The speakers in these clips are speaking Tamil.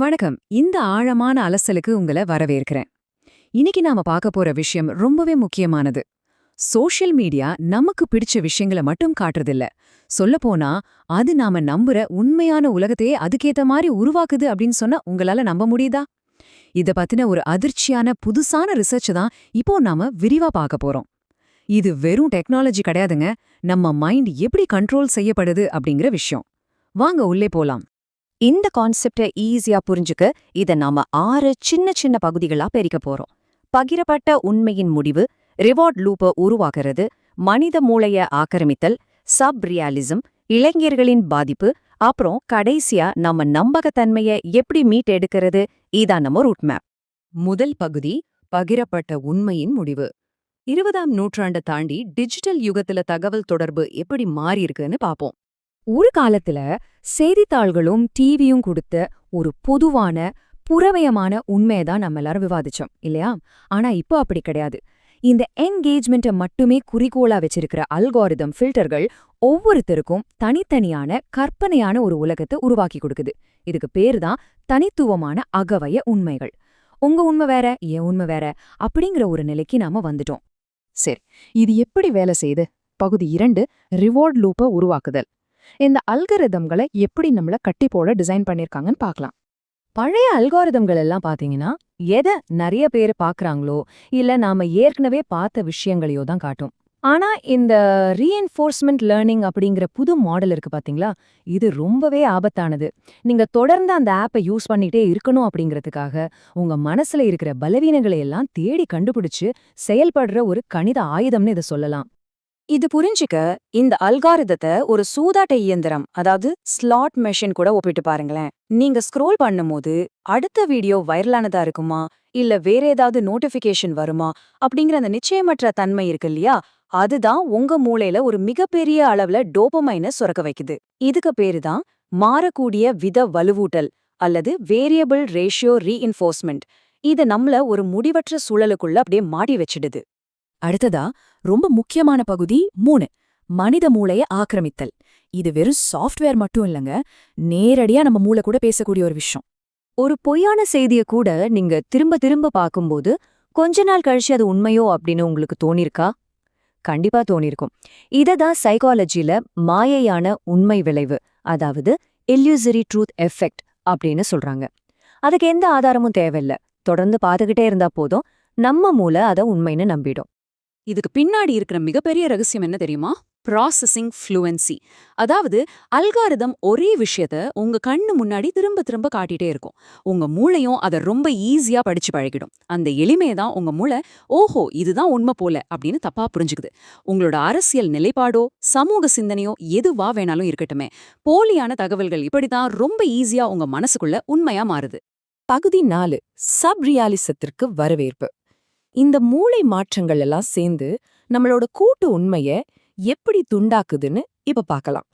வணக்கம். இந்த ஆழமான அலசலுக்கு உங்களை வரவேற்கிறேன். இன்னைக்கு நாம பார்க்க போற விஷயம் ரொம்பவே முக்கியமானது. சோஷியல் மீடியா நமக்கு பிடிச்ச விஷயங்களை மட்டும் காட்டுறதில்ல. சொல்லப்போனா அது நாம நம்புற உண்மையான உலகத்தையே அதுக்கேத்த மாதிரி உருவாக்குது அப்படின்னு சொன்னா உங்களால நம்ப முடியுதா? இத பத்தின ஒரு அதிர்ச்சியான புதுசான ரிசர்ச் தான் இப்போ நாம விரிவா பார்க்க போறோம். இது வெறும் டெக்னாலஜி கிடையாதுங்க. நம்ம மைண்ட் எப்படி கண்ட்ரோல் செய்யப்படுது அப்படிங்கிற விஷயம். வாங்க உள்ளே போலாம். இந்த கான்செப்டை ஈஸியா புரிஞ்சுக்க இத நாம 6 சின்ன சின்ன பகுதிகளா பிரிக்க போறோம். பகிரப்பட்ட உண்மையின் முடிவு, ரிவார்ட் லூப்ப உருவாக்குறது, மனித மூளைய ஆக்கிரமித்தல், சப் ரியாலிசம், இளைஞர்களின் பாதிப்பு, அப்புறம் கடைசியா நம்ம நம்பகத்தன்மைய எப்படி மீட்டெடுக்கிறது, இதான் நம்ம ரூட் மேப். முதல் பகுதி பகிரப்பட்ட உண்மையின் முடிவு. 20ஆம் நூற்றாண்டை தாண்டி டிஜிட்டல் யுகத்துல தகவல் தொடர்பு எப்படி மாறியிருக்குன்னு பாப்போம். ஒரு காலத்துல செய்தித்தாள்களும் டிவியும் கொடுத்த ஒரு பொதுவான புறவயமான உண்மையதான் நம்ம எல்லாரும் விவாதிச்சோம் இல்லையா? ஆனா இப்போ அப்படி கிடையாது. இந்த என்கேஜ்மெண்ட்டை மட்டுமே குறிக்கோளா வச்சிருக்கிற அல்காரிதம் ஃபில்டர்கள் ஒவ்வொருத்தருக்கும் தனித்தனியான கற்பனையான ஒரு உலகத்தை உருவாக்கி கொடுக்குது. இதுக்கு பேரு தான் தனித்துவமான அகவய உண்மைகள். உங்க உண்மை வேற, என் உண்மை வேற அப்படிங்கிற ஒரு நிலைக்கு நாம வந்துட்டோம். சரி, இது எப்படி வேலை செய்யுது? பகுதி 2, ரிவார்ட் லூப்பை உருவாக்குதல். இந்த அல்காரிதம்களை எப்படி நம்மள கட்டி போட டிசைன் பண்ணிருக்காங்கன்னு பார்க்கலாம். பழைய அல்காரிதம்கள் எல்லாம் பாத்தீங்கன்னா எதை நிறைய பேர் பாக்குறாங்களோ இல்ல நாம ஏற்கனவே பார்த்த விஷயங்களையோ தான் காட்டும். ஆனா இந்த ரீஎன்ஃபோர்ஸ்மெண்ட் லேர்னிங் அப்படிங்கிற புது மாடல் இருக்கு பாத்தீங்களா, இது ரொம்பவே ஆபத்தானது. நீங்க தொடர்ந்து அந்த ஆப்பை யூஸ் பண்ணிட்டே இருக்கணும் அப்படிங்கிறதுக்காக உங்க மனசுல இருக்கிற பலவீனங்களை எல்லாம் தேடி கண்டுபிடிச்சு செயல்படுற ஒரு கணித ஆயுதம்னு இதை சொல்லலாம். இது புரிஞ்சுக்க இந்த அல்காரிதத்தை ஒரு சூதாட்ட இயந்திரம், அதாவது ஸ்லாட் மெஷின் கூட ஒப்பிட்டு பாருங்களேன். நீங்க ஸ்க்ரோல் பண்ணும்போது அடுத்த வீடியோ வைரலானதா இருக்குமா இல்ல வேற ஏதாவது நோட்டிபிகேஷன் வருமா அப்படிங்கிற அந்த நிச்சயமற்ற தன்மை இருக்கு இல்லையா, அதுதான் உங்க மூளையில ஒரு மிகப்பெரிய அளவுல டோபமைனை சுரக்க வைக்குது. இதுக்கு பேரு தான் மாறக்கூடிய வித வலுவூட்டல் அல்லது வேரியபிள் ரேஷியோ ரீஇன்ஃபோர்ஸ்மெண்ட். இது நம்மள ஒரு முடிவற்ற சூழலுக்குள்ள அப்படியே மாட்டி வச்சிடுது. அடுத்ததா ரொம்ப முக்கியமான பகுதி 3, மனித மூளைய ஆக்கிரமித்தல். இது வெறும் சாஃப்ட்வேர் மட்டும் இல்லங்க, நேரடியா நம்ம மூளை கூட பேசக்கூடிய ஒரு விஷயம். ஒரு பொய்யான செய்திய கூட நீங்க திரும்ப திரும்ப பார்க்கும்போது கொஞ்ச நாள் கழிச்சு அது உண்மையோ அப்படின்னு உங்களுக்கு தோணிருக்கா? கண்டிப்பா தோணிருக்கும். இததான் சைக்காலஜில மாயையான உண்மை விளைவு, அதாவது illusory ட்ரூத் எஃபெக்ட் அப்படின்னு சொல்றாங்க. அதுக்கு எந்த ஆதாரமும் தேவையில்ல, தொடர்ந்து பார்த்துக்கிட்டே இருந்தா போதும், நம்ம மூளை அதை உண்மைன்னு நம்பிடும். இதுக்கு பின்னாடி இருக்கிற மிகப்பெரிய ரகசியம் என்ன தெரியுமா? Processing fluency. அதாவது அல்காரிதம் ஒரே விஷயத்த உங்க கண்ணு முன்னாடி திரும்ப திரும்ப காட்டிட்டே இருக்கும். உங்க மூளையும் அதை ரொம்ப ஈஸியா படிச்சு பழகிடும். அந்த எளிமையை தான் உங்க மூளை ஓஹோ இதுதான் உண்மை போல அப்படின்னு தப்பா புரிஞ்சுக்குது. உங்களோட அரசியல் நிலைப்பாடோ சமூக சிந்தனையோ எதுவா வேணாலும் இருக்கட்டுமே, போலியான தகவல்கள் இப்படிதான் ரொம்ப ஈஸியா உங்க மனசுக்குள்ள உண்மையா மாறுது. பகுதி 4, சப் ரியாலிசத்திற்கு வரவேற்பு. இந்த மூளை மாற்றங்கள் எல்லாம் சேர்ந்து நம்மளோட கூட்டு உண்மைய எப்படி துண்டாக்குதுன்னு இப்ப பார்க்கலாம்.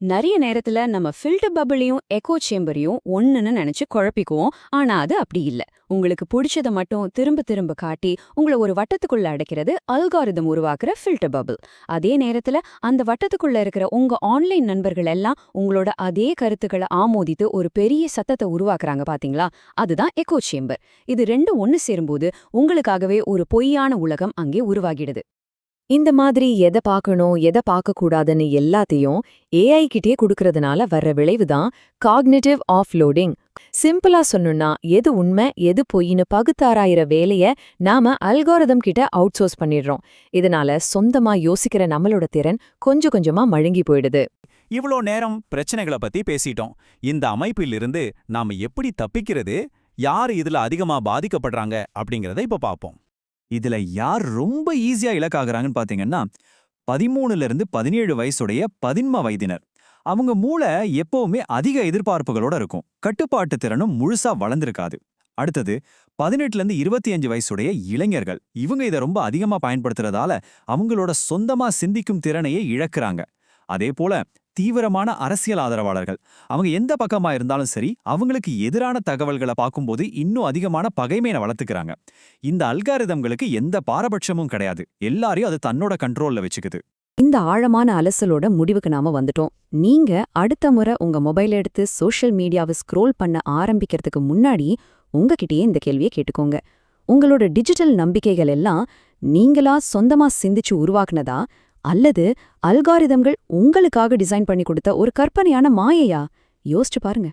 நிறைய நேரத்துல நம்ம ஃபில்டர் பபிளையும் எக்கோ சேம்பரையும் ஒண்ணுன்னு நினைச்சு குழப்பிக்குவோம். ஆனா அது அப்படி இல்ல. உங்களுக்கு பிடிச்சதை மட்டும் திரும்ப திரும்ப காட்டி உங்களை ஒரு வட்டத்துக்குள்ள அடைக்கிறது அல்காரிதம் உருவாக்குற ஃபில்டர் பபிள். அதே நேரத்துல அந்த வட்டத்துக்குள்ள இருக்கிற உங்க ஆன்லைன் நண்பர்கள் எல்லாம் உங்களோட அதே கருத்துக்களை ஆமோதித்து ஒரு பெரிய சத்தத்தை உருவாக்குறாங்க பாத்தீங்களா, அதுதான் எக்கோ சேம்பர். இது ரெண்டும் ஒன்னு சேரும்போது உங்களுக்காகவே ஒரு பொய்யான உலகம் அங்கே உருவாகிடுது. இந்த மாதிரி எதை பார்க்கணும் எதை பார்க்கக்கூடாதுன்னு எல்லாத்தையும் ஏஐ கிட்டே கொடுக்கறதுனால வர்ற விளைவுதான் காக்னிட்டிவ் ஆஃப்லோடிங். சிம்பிளா சொன்னோம்னா எது உண்மை எது பொய்ன்னு பகுத்தாராயிர வேலைய நாம அல்காரிதம் கிட்ட அவுட் சோர்ஸ் பண்ணிடுறோம். இதனால சொந்தமா யோசிக்கிற நம்மளோட திறன் கொஞ்சம் கொஞ்சமா மழுங்கி போயிடுது. இவ்வளோ நேரம் பிரச்சனைகளை பத்தி பேசிட்டோம். இந்த அமைப்பிலிருந்து நாம எப்படி தப்பிக்கிறது, யார் இதுல அதிகமா பாதிக்கப்படுறாங்க அப்படிங்கறத இப்ப பார்ப்போம். இதுல யார் ரொம்ப ஈஸியா இலக்காகிறாங்கன்னு பாத்தீங்கன்னா 13லிருந்து 17 வயசுடைய பதின்ம வயதினர். அவங்க மூளை எப்பவுமே அதிக எதிர்பார்ப்புகளோட இருக்கும், கட்டுப்பாட்டு திறனும் முழுசா வளர்ந்திருக்காது. அடுத்தது 18லிருந்து 25 வயசுடைய இளைஞர்கள். இவங்க இதை ரொம்ப அதிகமா பயன்படுத்துறதால அவங்களோட சொந்தமா சிந்திக்கும் திறனையே இழக்கிறாங்க. அதே போல தீவிரமான அரசியல் ஆதரவாளர்கள், அவங்க எந்த பக்கமா இருந்தாலும் சரி, அவங்களுக்கு எதிரான தகவல்களை பார்க்கும்போது இன்னும் அதிகமான பகைமையை வளர்த்துக்கிறாங்க. இந்த அல்காரிதம்களுக்கு எந்த பாரபட்சமும் கிடையாது, எல்லாரையும் அது தன்னோட கண்ட்ரோல்ல வச்சுக்குது. இந்த ஆழமான அலசலோட முடிவுக்கு நாம வந்துட்டோம். நீங்க அடுத்த முறை உங்க மொபைல் எடுத்து சோஷியல் மீடியாவை ஸ்க்ரோல் பண்ண ஆரம்பிக்கிறதுக்கு முன்னாடி உங்ககிட்டயே இந்த கேள்வியை கேட்டுக்கோங்க. உங்களோட டிஜிட்டல் நம்பிக்கைகள் எல்லாம் நீங்களா சொந்தமா சிந்திச்சு உருவாக்குனதா, அல்லது அல்காரிதம்கள் உங்களுக்காக டிசைன் பண்ணி கொடுத்த ஒரு கற்பனையான மாயையா? யோசிச்சு பாருங்க.